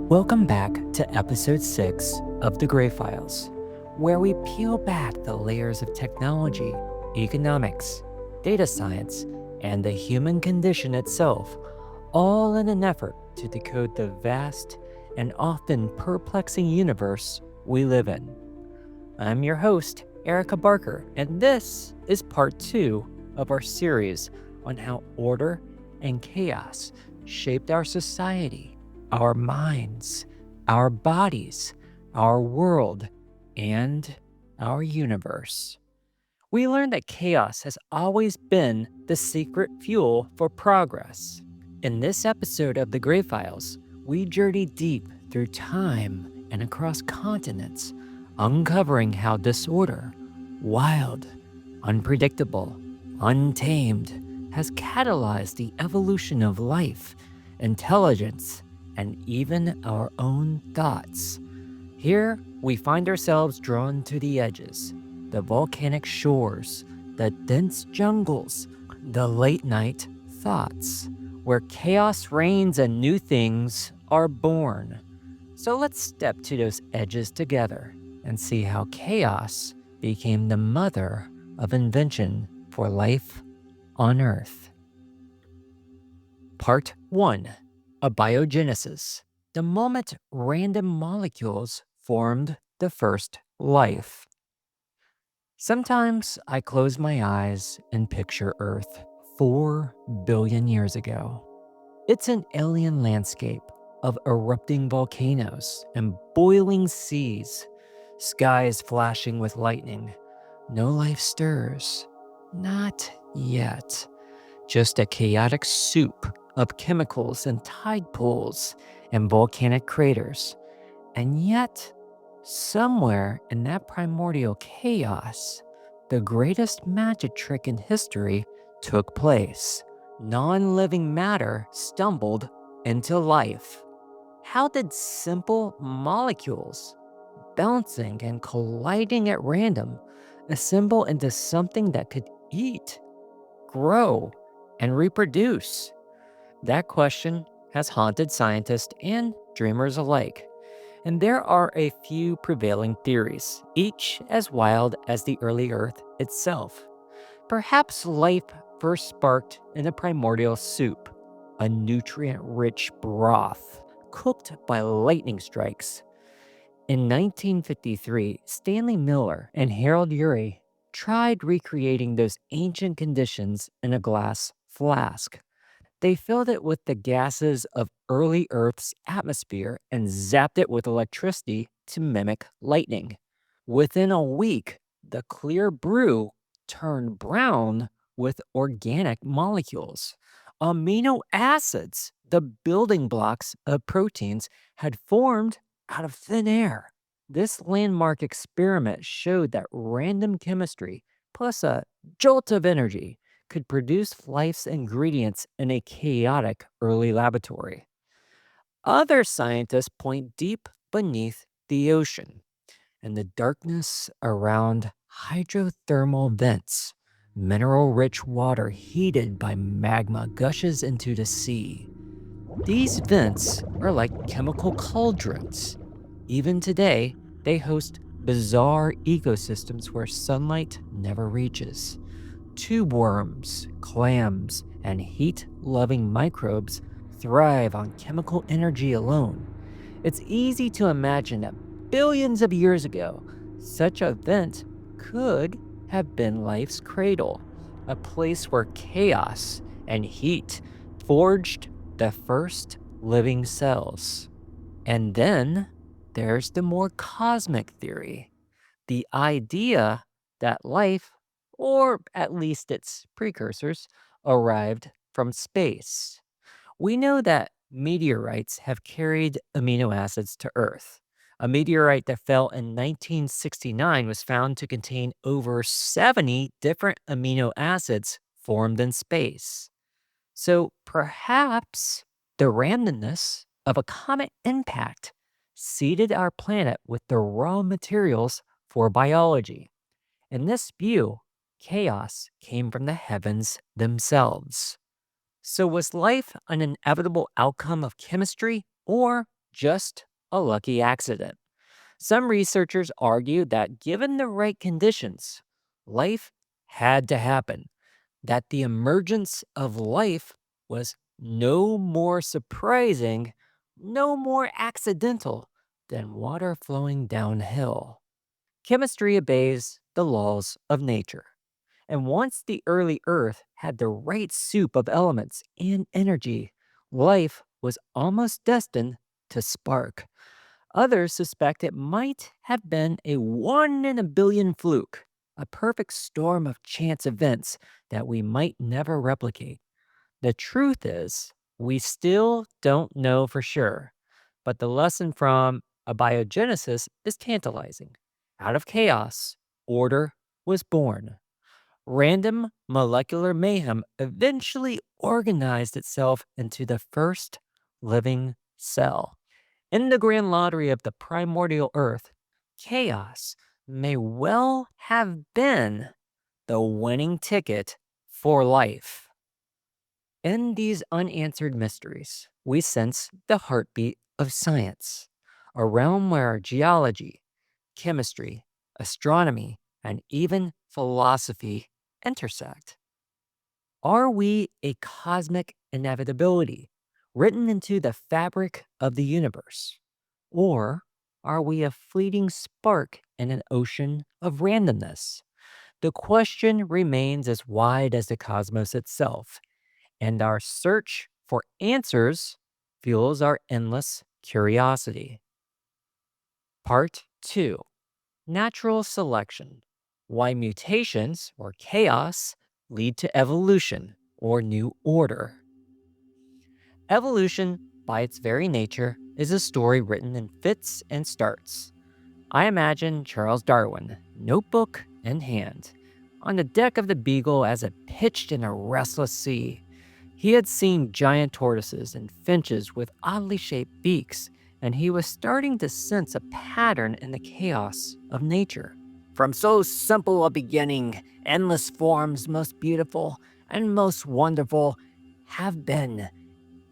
Welcome back to episode 6 of The Gray Files, where we peel back the layers of technology, economics, data science, and the human condition itself, all in an effort to decode the vast and often perplexing universe we live in. I'm your host, Erika Barker, and this is part 2 of our series on how order and chaos shaped our society, our minds, our bodies, our world, and our universe. We learned that chaos has always been the secret fuel for progress. In this episode of The Gray Files, we journey deep through time and across continents, uncovering how disorder, wild, unpredictable, untamed, has catalyzed the evolution of life, intelligence, and even our own thoughts. Here, we find ourselves drawn to the edges, the volcanic shores, the dense jungles, the late night thoughts, where chaos reigns and new things are born. So let's step to those edges together and see how chaos became the mother of invention for life on Earth. Part 1. Abiogenesis, the moment random molecules formed the first life. Sometimes I close my eyes and picture Earth 4 billion years ago. It's an alien landscape of erupting volcanoes and boiling seas, skies flashing with lightning. No life stirs. Not yet. Just a chaotic soup of chemicals and tide pools and volcanic craters. And yet, somewhere in that primordial chaos, the greatest magic trick in history took place. Non-living matter stumbled into life. How did simple molecules, bouncing and colliding at random, assemble into something that could eat, grow, and reproduce? That question has haunted scientists and dreamers alike. And there are a few prevailing theories, each as wild as the early Earth itself. Perhaps life first sparked in a primordial soup, a nutrient-rich broth cooked by lightning strikes. In 1953, Stanley Miller and Harold Urey tried recreating those ancient conditions in a glass flask. They filled it with the gases of early Earth's atmosphere and zapped it with electricity to mimic lightning. Within a week, the clear brew turned brown with organic molecules. Amino acids, the building blocks of proteins, had formed out of thin air. This landmark experiment showed that random chemistry plus a jolt of energy could produce life's ingredients in a chaotic early laboratory. Other scientists point deep beneath the ocean and the darkness around hydrothermal vents. Mineral rich water heated by magma gushes into the sea. These vents are like chemical cauldrons. Even today, they host bizarre ecosystems where sunlight never reaches. Tube worms, clams, and heat loving microbes thrive on chemical energy alone. It's easy to imagine that billions of years ago, such a vent could have been life's cradle, a place where chaos and heat forged the first living cells. And then there's the more cosmic theory, the idea that life, or at least its precursors, arrived from space. We know that meteorites have carried amino acids to Earth. A meteorite that fell in 1969 was found to contain over 70 different amino acids formed in space. So perhaps the randomness of a comet impact seeded our planet with the raw materials for biology. In this view, chaos came from the heavens themselves. So, was life an inevitable outcome of chemistry, or just a lucky accident. Some researchers argue that given the right conditions, life had to happen, that the emergence of life was no more surprising, no more accidental than water flowing downhill. Chemistry obeys the laws of nature. And once the early Earth had the right soup of elements and energy, life was almost destined to spark. Others suspect it might have been a one in a billion fluke, a perfect storm of chance events that we might never replicate. The truth is, we still don't know for sure, but the lesson from abiogenesis is tantalizing. Out of chaos, order was born. Random molecular mayhem eventually organized itself into the first living cell. In the grand lottery of the primordial earth, chaos may well have been the winning ticket for life. In these unanswered mysteries, we sense the heartbeat of science, a realm where geology, chemistry, astronomy, and even philosophy intersect. Are we a cosmic inevitability written into the fabric of the universe? Or are we a fleeting spark in an ocean of randomness? The question remains as wide as the cosmos itself, and our search for answers fuels our endless curiosity. Part 2: Natural Selection. Why mutations or chaos lead to evolution or new order. Evolution, by its very nature, is a story written in fits and starts. I imagine Charles Darwin, notebook in hand, on the deck of the Beagle as it pitched in a restless sea. He had seen giant tortoises and finches with oddly shaped beaks, and he was starting to sense a pattern in the chaos of nature. From so simple a beginning, endless forms most beautiful and most wonderful have been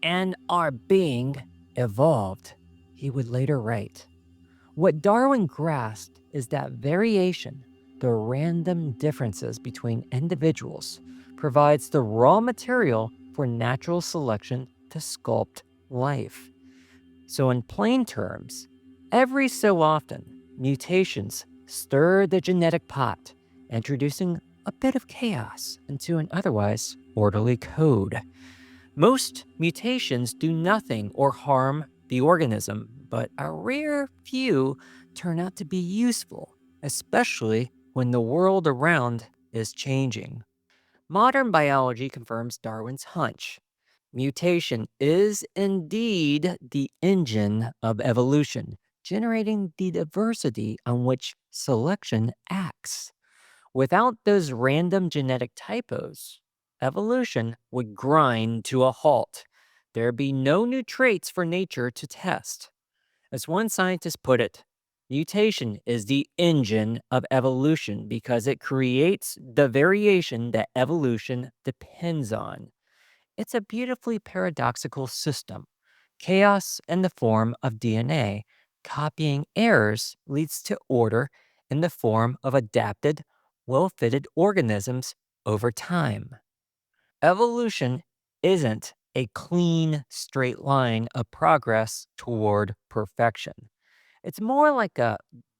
and are being evolved, he would later write. What Darwin grasped is that variation, the random differences between individuals, provides the raw material for natural selection to sculpt life. So, in plain terms, every so often, mutations stir the genetic pot, introducing a bit of chaos into an otherwise orderly code. Most mutations do nothing or harm the organism, but a rare few turn out to be useful, especially when the world around is changing. Modern biology confirms Darwin's hunch. Mutation is indeed the engine of evolution, generating the diversity on which selection acts. Without those random genetic typos, evolution would grind to a halt. There'd be no new traits for nature to test. As one scientist put it, mutation is the engine of evolution because it creates the variation that evolution depends on. It's a beautifully paradoxical system. Chaos in the form of DNA, copying errors leads to order in the form of adapted, well fitted organisms over time. Evolution isn't a clean, straight line of progress toward perfection. It's more like a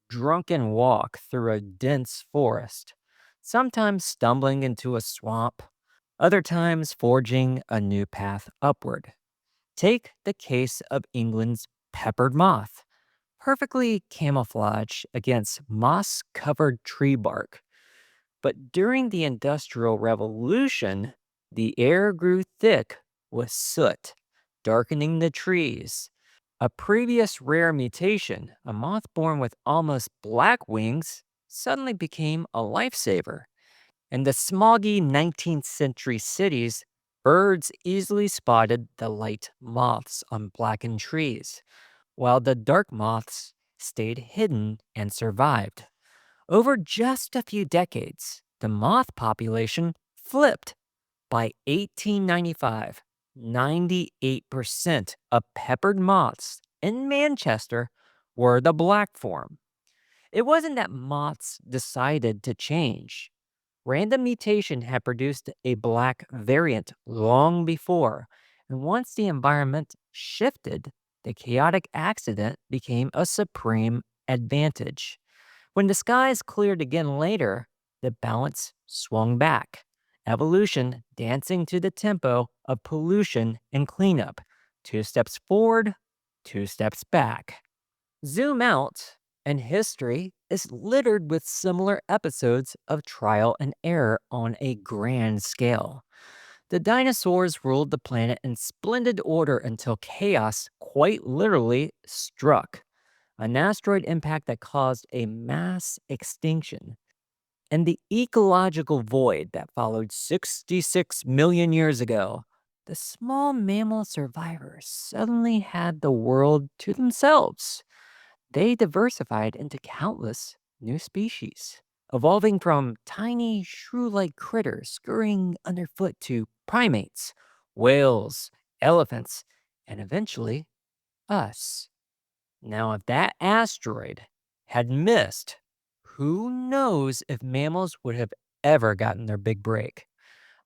drunken walk through a dense forest, sometimes stumbling into a swamp, other times forging a new path upward. Take the case of England's peppered moth, perfectly camouflaged against moss covered tree bark. But during the Industrial Revolution, the air grew thick with soot, darkening the trees. A previous rare mutation, a moth born with almost black wings, suddenly became a lifesaver. In the smoggy 19th century cities, birds easily spotted the light moths on blackened trees, while the dark moths stayed hidden and survived. Over just a few decades, the moth population flipped. By 1895, 98% of peppered moths in Manchester were the black form. It wasn't that moths decided to change. Random mutation had produced a black variant long before, and once the environment shifted, the chaotic accident became a supreme advantage. When the skies cleared again later, the balance swung back. Evolution dancing to the tempo of pollution and cleanup. Two steps forward, two steps back. Zoom out, and history is littered with similar episodes of trial and error on a grand scale. The dinosaurs ruled the planet in splendid order until chaos quite literally struck. An asteroid impact that caused a mass extinction. And the ecological void that followed 66 million years ago. The small mammal survivors suddenly had the world to themselves. They diversified into countless new species, evolving from tiny shrew like critters scurrying underfoot to primates, whales, elephants, and eventually us. Now, if that asteroid had missed, who knows if mammals would have ever gotten their big break?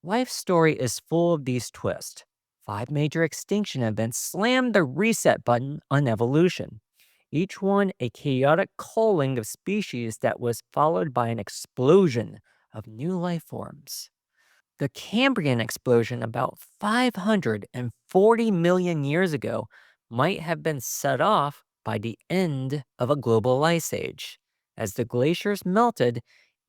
Life's story is full of these twists. Five major extinction events slammed the reset button on evolution, each one a chaotic culling of species that was followed by an explosion of new life forms. The Cambrian explosion about 540 million years ago might have been set off by the end of a global ice age. As the glaciers melted,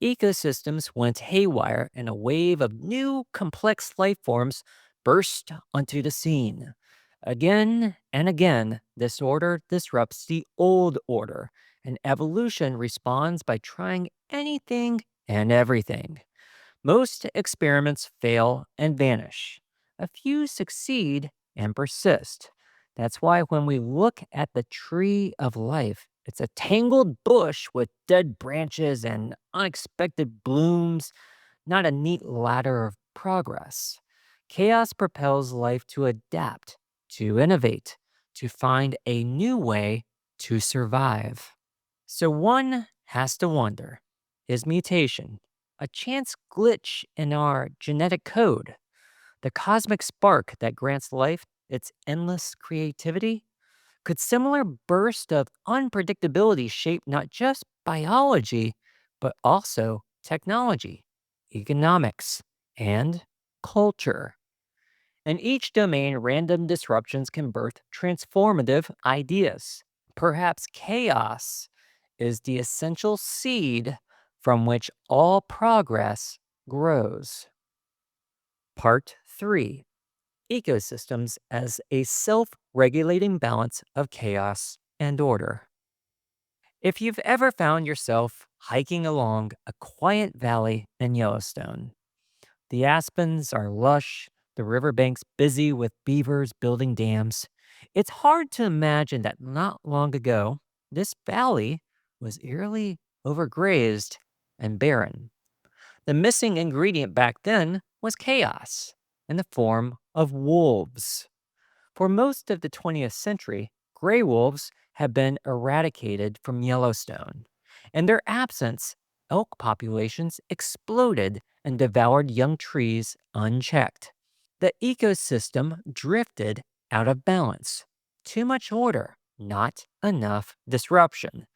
ecosystems went haywire and a wave of new complex life forms burst onto the scene. Again and again, this order disrupts the old order, and evolution responds by trying anything and everything. Most experiments fail and vanish. A few succeed and persist. That's why when we look at the tree of life, it's a tangled bush with dead branches and unexpected blooms, not a neat ladder of progress. Chaos propels life to adapt, to innovate, to find a new way to survive. So one has to wonder, is mutation a chance glitch in our genetic code, the cosmic spark that grants life its endless creativity? Could similar bursts of unpredictability shape not just biology, but also technology, economics, and culture? In each domain, random disruptions can birth transformative ideas. Perhaps chaos is the essential seed from which all progress grows. Part 3: Ecosystems as a self regulating balance of chaos and order. If you've ever found yourself hiking along a quiet valley in Yellowstone, the aspens are lush, the riverbanks busy with beavers building dams. It's hard to imagine that not long ago, this valley was eerily overgrazed and barren. The missing ingredient back then was chaos in the form of wolves. For most of the 20th century, gray wolves have been eradicated from Yellowstone. In their absence, elk populations exploded and devoured young trees unchecked. The ecosystem drifted out of balance. Too much order, not enough disruption.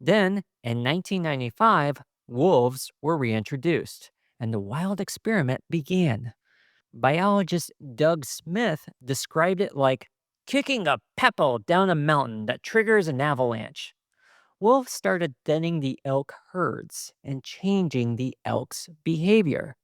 Then, in 1995, wolves were reintroduced, and the wild experiment began. Biologist Doug Smith described it like kicking a pebble down a mountain that triggers an avalanche. Wolves started thinning the elk herds and changing the elk's behavior.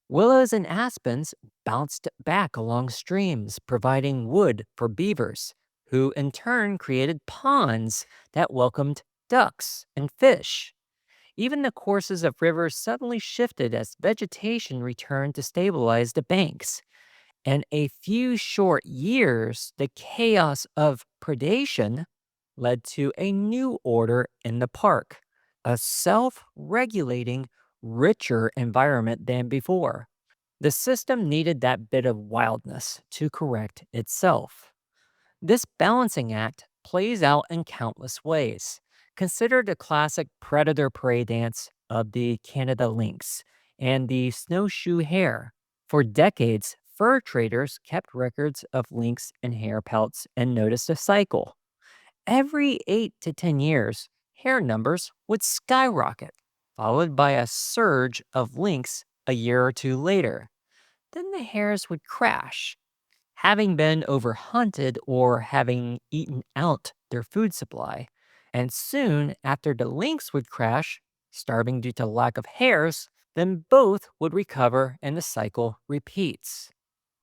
Willows and aspens bounced back along streams, providing wood for beavers, who in turn created ponds that welcomed ducks and fish. Even the courses of rivers suddenly shifted as vegetation returned to stabilize the banks. In a few short years, the chaos of predation led to a new order in the park, a self regulating, richer environment than before. The system needed that bit of wildness to correct itself. This balancing act plays out in countless ways. Consider the classic predator prey dance of the Canada lynx and the snowshoe hare. For decades, fur traders kept records of lynx and hare pelts and noticed a cycle. Every 8 to 10 years, hare numbers would skyrocket, followed by a surge of lynx a year or two later. Then the hares would crash, having been overhunted or having eaten out their food supply. And soon after, the lynx would crash, starving due to lack of hares, then both would recover and the cycle repeats.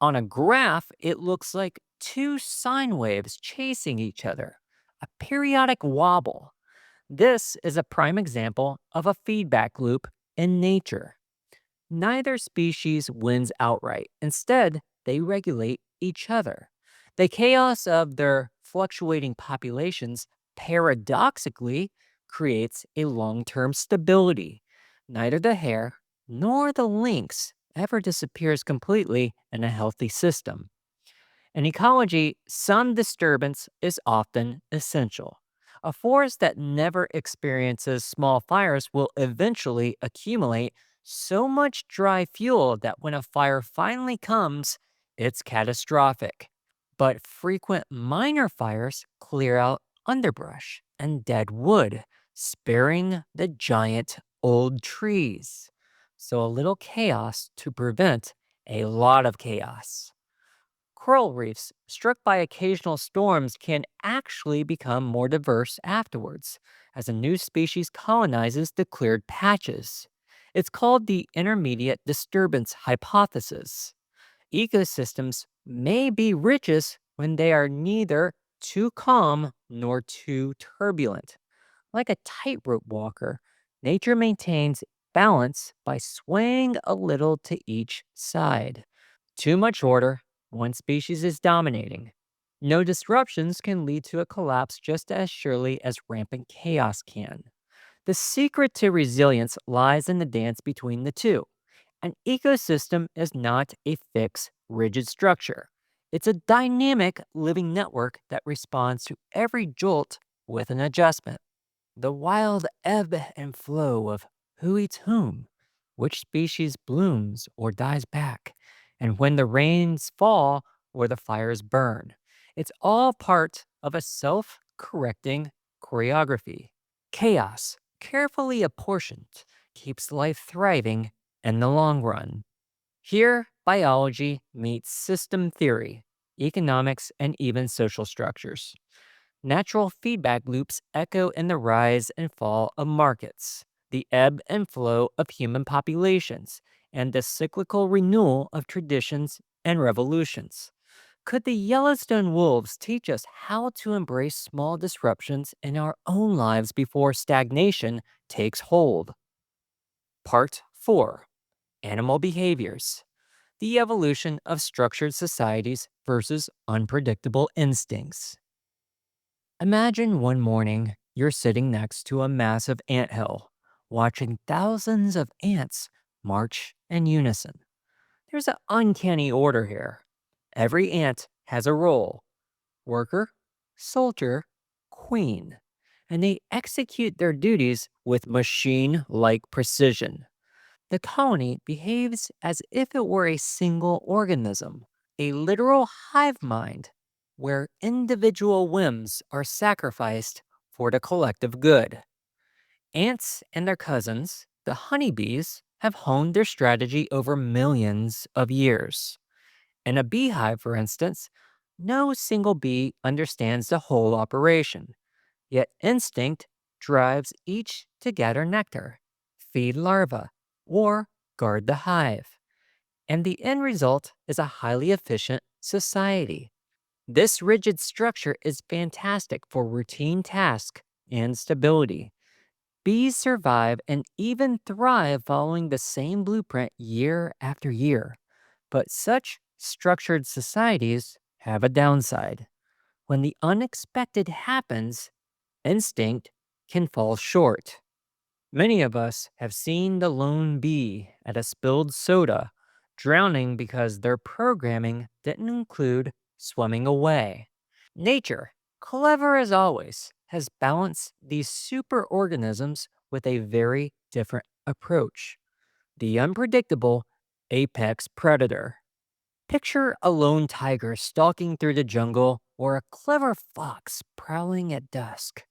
On a graph, it looks like two sine waves chasing each other, a periodic wobble. This is a prime example of a feedback loop in nature. Neither species wins outright. Instead, they regulate each other. The chaos of their fluctuating populations paradoxically creates a long term stability. Neither the hare nor the lynx ever disappears completely in a healthy system. In ecology, some disturbance is often essential. A forest that never experiences small fires will eventually accumulate so much dry fuel that when a fire finally comes, it's catastrophic. But frequent minor fires clear out underbrush and dead wood, sparing the giant old trees. So a little chaos to prevent a lot of chaos. Coral reefs, struck by occasional storms, can actually become more diverse afterwards as a new species colonizes the cleared patches. It's called the intermediate disturbance hypothesis. Ecosystems may be richest when they are neither too calm nor too turbulent. Like a tightrope walker, nature maintains balance by swaying a little to each side. Too much order, one species is dominating. No disruptions can lead to a collapse just as surely as rampant chaos can. The secret to resilience lies in the dance between the two. An ecosystem is not a fixed, rigid structure. It's a dynamic, living network that responds to every jolt with an adjustment. The wild ebb and flow of who eats whom, which species blooms or dies back, and when the rains fall or the fires burn. It's all part of a self correcting choreography. Chaos, carefully apportioned, keeps life thriving in the long run. Here, biology meets system theory, economics, and even social structures. Natural feedback loops echo in the rise and fall of markets, the ebb and flow of human populations, and the cyclical renewal of traditions and revolutions. Could the Yellowstone wolves teach us how to embrace small disruptions in our own lives before stagnation takes hold? Part 4: Animal Behaviors. The evolution of structured societies versus unpredictable instincts. Imagine one morning you're sitting next to a massive anthill, watching thousands of ants march in unison. There's an uncanny order here. Every ant has a role: worker, soldier, queen, and they execute their duties with machine like precision. The colony behaves as if it were a single organism, a literal hive mind, where individual whims are sacrificed for the collective good. Ants and their cousins, the honeybees, have honed their strategy over millions of years. In a beehive, for instance, no single bee understands the whole operation, yet instinct drives each to gather nectar, feed larvae, or guard the hive. And the end result is a highly efficient society. This rigid structure is fantastic for routine tasks and stability. Bees survive and even thrive following the same blueprint year after year. But such structured societies have a downside. When the unexpected happens, instinct can fall short. Many of us have seen the lone bee at a spilled soda, drowning because their programming didn't include swimming away. Nature clever as always, has balanced these superorganisms with a very different approach: the unpredictable apex predator. Picture a lone tiger stalking through the jungle or a clever fox prowling at dusk.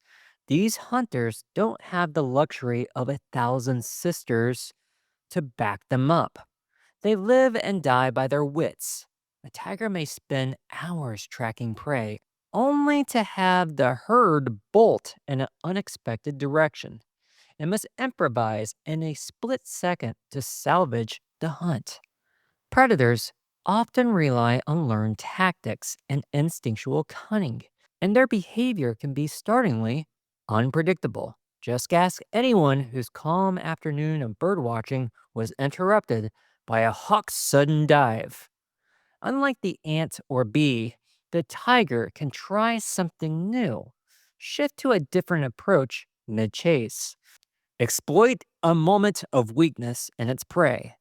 These hunters don't have the luxury of 1,000 sisters to back them up. They live and die by their wits. A tiger may spend hours tracking prey, only to have the herd bolt in an unexpected direction and must improvise in a split second to salvage the hunt. Predators often rely on learned tactics and instinctual cunning, and their behavior can be startlingly unpredictable. Just ask anyone whose calm afternoon of birdwatching was interrupted by a hawk's sudden dive. Unlike the ant or bee, the tiger can try something new, shift to a different approach mid chase, exploit a moment of weakness in its prey.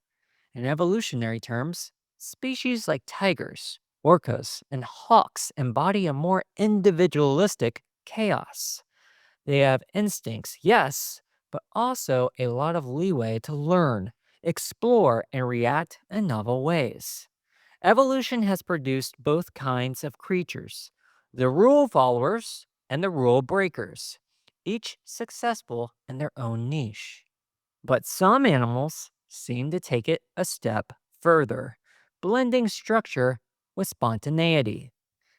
In evolutionary terms, species like tigers, orcas, and hawks embody a more individualistic chaos. They have instincts, yes, but also a lot of leeway to learn, explore, and react in novel ways. Evolution has produced both kinds of creatures: the rule followers and the rule breakers, each successful in their own niche. But some animals seem to take it a step further, blending structure with spontaneity.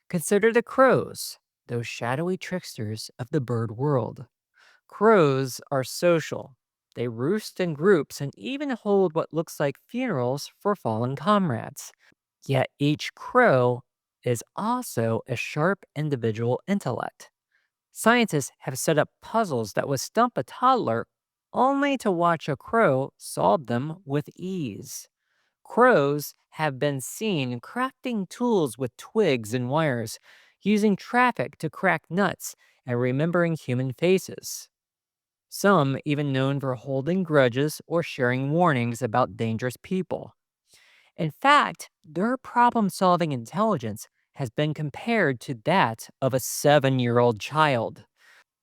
Consider the crows, those shadowy tricksters of the bird world. Crows are social. They roost in groups and even hold what looks like funerals for fallen comrades. Yet each crow is also a sharp individual intellect. Scientists have set up puzzles that would stump a toddler, only to watch a crow solve them with ease. Crows have been seen crafting tools with twigs and wires, using traffic to crack nuts, and remembering human faces. Some even known for holding grudges or sharing warnings about dangerous people. In fact, their problem solving intelligence has been compared to that of a 7-year-old child.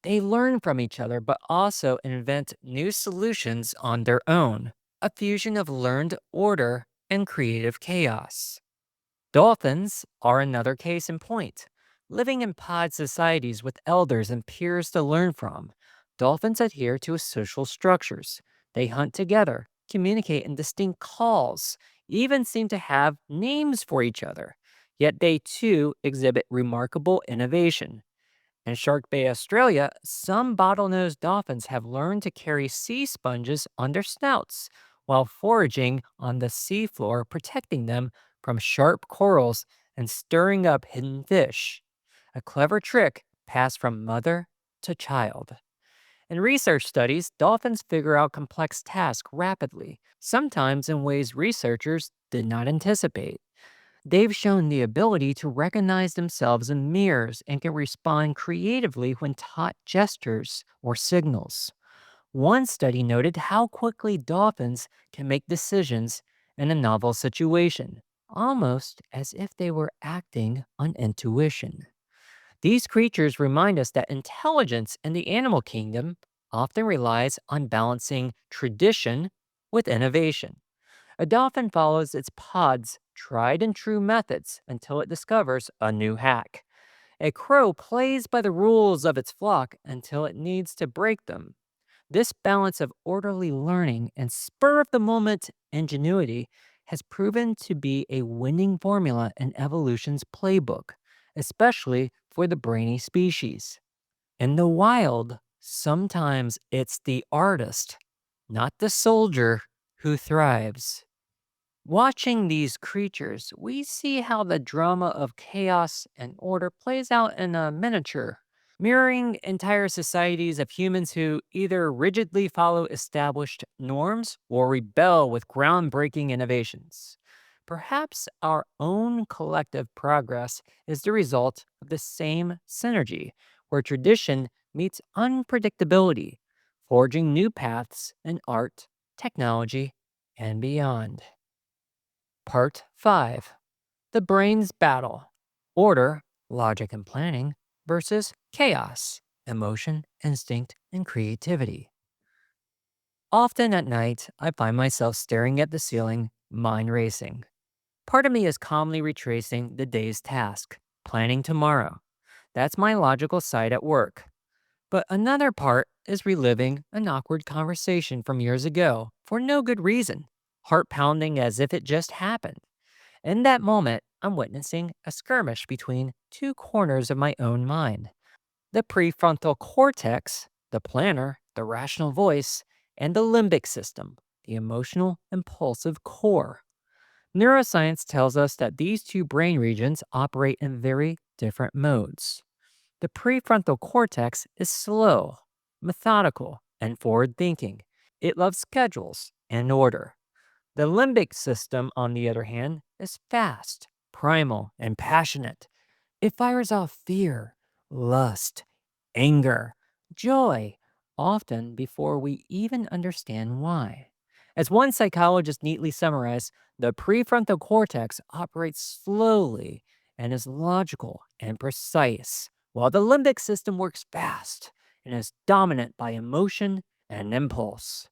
They learn from each other but also invent new solutions on their own, a fusion of learned order and creative chaos. Dolphins are another case in point. Living in pod societies with elders and peers to learn from, dolphins adhere to social structures. They hunt together, communicate in distinct calls, even seem to have names for each other. Yet they too exhibit remarkable innovation. In Shark Bay, Australia, some bottlenose dolphins have learned to carry sea sponges on their snouts while foraging on the seafloor, protecting them from sharp corals and stirring up hidden fish. A clever trick passed from mother to child. In research studies, dolphins figure out complex tasks rapidly, sometimes in ways researchers did not anticipate. They've shown the ability to recognize themselves in mirrors and can respond creatively when taught gestures or signals. One study noted how quickly dolphins can make decisions in a novel situation, almost as if they were acting on intuition. These creatures remind us that intelligence in the animal kingdom often relies on balancing tradition with innovation. A dolphin follows its pod's tried and true methods until it discovers a new hack. A crow plays by the rules of its flock until it needs to break them. This balance of orderly learning and spur of the moment ingenuity has proven to be a winning formula in evolution's playbook, especially for the brainy species. In the wild, sometimes it's the artist, not the soldier, who thrives. Watching these creatures, we see how the drama of chaos and order plays out in a miniature, mirroring entire societies of humans who either rigidly follow established norms or rebel with groundbreaking innovations. Perhaps our own collective progress is the result of the same synergy, where tradition meets unpredictability, forging new paths in art, technology, and beyond. Part 5: The Brain's Battle: Order, Logic, and Planning versus chaos, emotion, instinct, and creativity. Often at night, I find myself staring at the ceiling, mind racing. Part of me is calmly retracing the day's task, planning tomorrow. That's my logical side at work. But another part is reliving an awkward conversation from years ago for no good reason, heart pounding as if it just happened. In that moment, I'm witnessing a skirmish between two corners of my own mind: the prefrontal cortex, the planner, the rational voice, and the limbic system, the emotional, impulsive core. Neuroscience tells us that these two brain regions operate in very different modes. The prefrontal cortex is slow, methodical, and forward thinking. It loves schedules and order. The limbic system, on the other hand, is fast, primal, and passionate. It fires off fear, lust, anger, joy, often before we even understand why. As one psychologist neatly summarized, the prefrontal cortex operates slowly and is logical and precise, while the limbic system works fast and is dominant by emotion and impulse.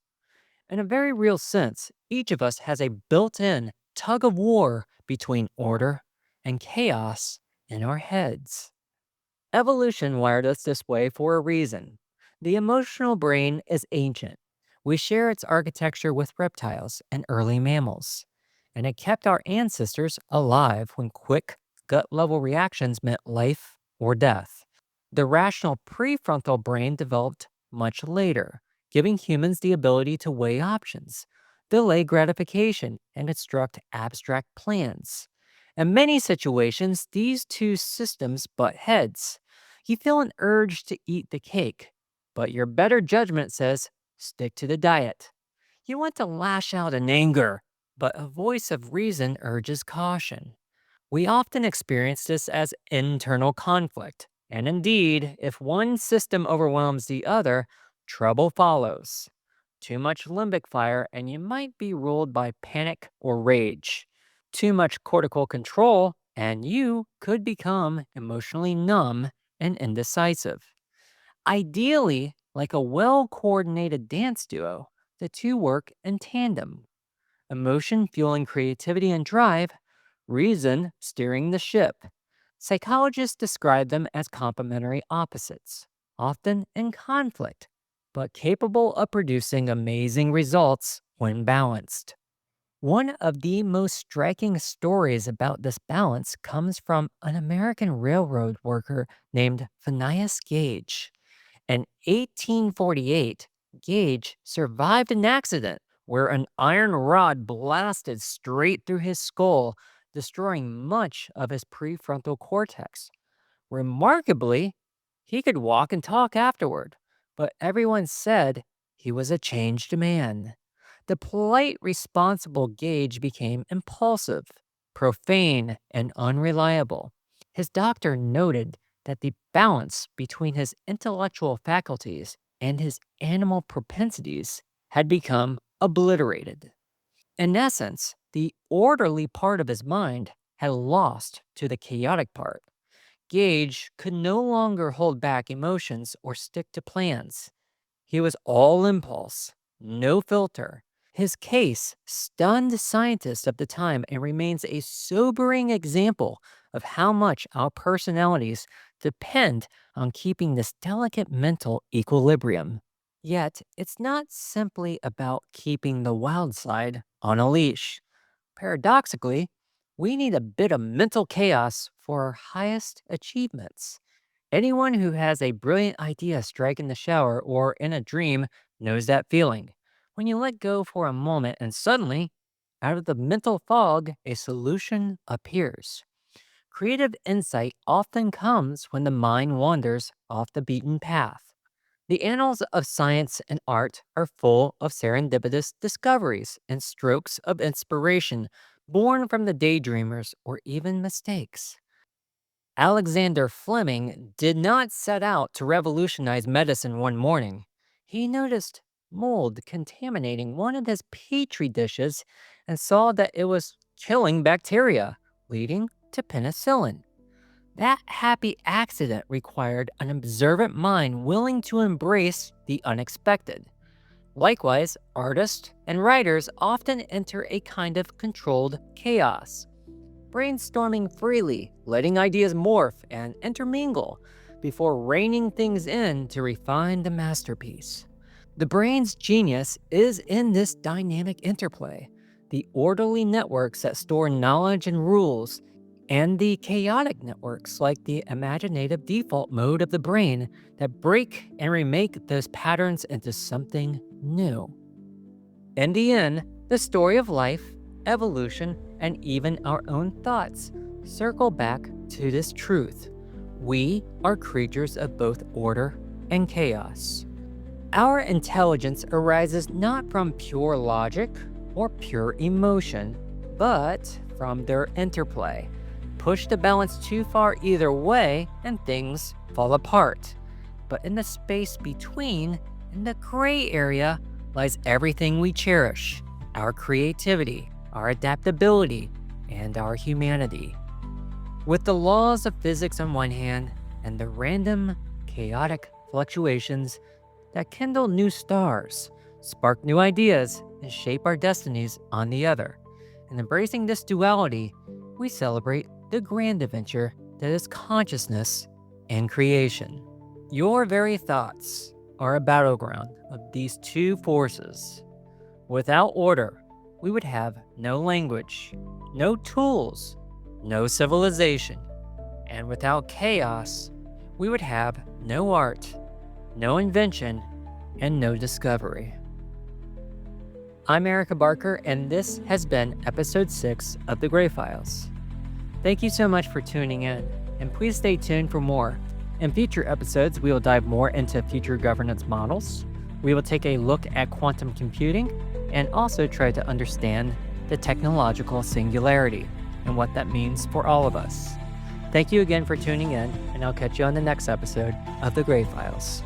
In a very real sense, each of us has a built in tug of war between order and chaos in our heads. Evolution wired us this way for a reason. The emotional brain is ancient. We share its architecture with reptiles and early mammals, and it kept our ancestors alive when quick, gut level reactions meant life or death. The rational prefrontal brain developed much later, giving humans the ability to weigh options, delay gratification, and construct abstract plans. In many situations, these two systems butt heads. You feel an urge to eat the cake, but your better judgment says stick to the diet. You want to lash out in anger, but a voice of reason urges caution. We often experience this as internal conflict, and indeed, if one system overwhelms the other, trouble follows. Too much limbic fire, and you might be ruled by panic or rage. Too much cortical control, and you could become emotionally numb and indecisive. Ideally, like a well coordinated dance duo, the two work in tandem: emotion fueling creativity and drive, reason steering the ship. Psychologists describe them as complementary opposites, often in conflict, but capable of producing amazing results when balanced. One of the most striking stories about this balance comes from an American railroad worker named Phineas Gage. In 1848, Gage survived an accident where an iron rod blasted straight through his skull, destroying much of his prefrontal cortex. Remarkably, he could walk and talk afterward, but everyone said he was a changed man. The polite, responsible Gage became impulsive, profane, and unreliable. His doctor noted that the balance between his intellectual faculties and his animal propensities had become obliterated. In essence, the orderly part of his mind had lost to the chaotic part. Gage could no longer hold back emotions or stick to plans. He was all impulse, no filter. His case stunned scientists of the time and remains a sobering example of how much our personalities depend on keeping this delicate mental equilibrium. Yet, it's not simply about keeping the wild side on a leash. Paradoxically, we need a bit of mental chaos for our highest achievements. Anyone who has a brilliant idea strike in the shower or in a dream knows that feeling. When you let go for a moment and suddenly, out of the mental fog, a solution appears. Creative insight often comes when the mind wanders off the beaten path. The annals of science and art are full of serendipitous discoveries and strokes of inspiration born from the daydreamers or even mistakes. Alexander Fleming did not set out to revolutionize medicine one morning. He noticed mold contaminating one of his petri dishes and saw that it was killing bacteria, leading to penicillin. That happy accident required an observant mind willing to embrace the unexpected. Likewise, artists and writers often enter a kind of controlled chaos, brainstorming freely, letting ideas morph and intermingle before reining things in to refine the masterpiece. The brain's genius is in this dynamic interplay, the orderly networks that store knowledge and rules, and the chaotic networks like the imaginative default mode of the brain that break and remake those patterns into something new. In the end, the story of life, evolution, and even our own thoughts circle back to this truth. We are creatures of both order and chaos. Our intelligence arises not from pure logic or pure emotion, but from their interplay. Push the balance too far either way, and things fall apart. But in the space between, in the gray area, lies everything we cherish: our creativity, our adaptability, and our humanity. With the laws of physics on one hand, and the random, chaotic fluctuations that kindle new stars, spark new ideas, and shape our destinies on the other. In embracing this duality, we celebrate the grand adventure that is consciousness and creation. Your very thoughts are a battleground of these two forces. Without order, we would have no language, no tools, no civilization. And without chaos, we would have no art, no invention, and no discovery. I'm Erika Barker, and this has been episode 6 of The Gray Files. Thank you so much for tuning in, and please stay tuned for more. In future episodes, we will dive more into future governance models. We will take a look at quantum computing and also try to understand the technological singularity and what that means for all of us. Thank you again for tuning in, and I'll catch you on the next episode of The Gray Files.